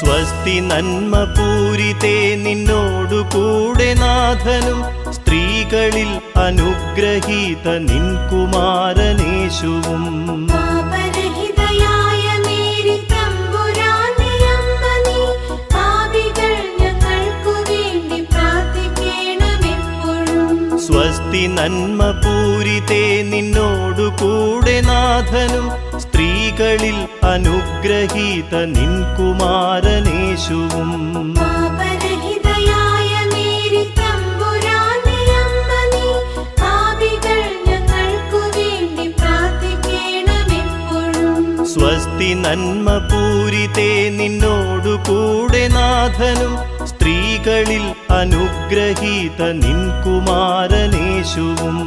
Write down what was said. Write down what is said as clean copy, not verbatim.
സ്വസ്തി നന്മ പൂരിതേ നിന്നോടു കൂടെ നാഥനും സ്ത്രീകളിൽ അനുഗ്രഹീത നിൻ കുമാരനേശുവും. സ്വസ്തി നന്മ പൂരിതേ നിന്നോടു കൂടെ നാഥനും സ്ത്രീകളിൽ അനുഗ്രഹീത നിൻ കുമാരനേശുവും. സ്വസ്തി നന്മ പൂരിതേ നിന്നോടു കൂടെ നാഥനും സ്ത്രീകളിൽ അനുഗ്രഹീത നിൻ കുമാരനേശുവും.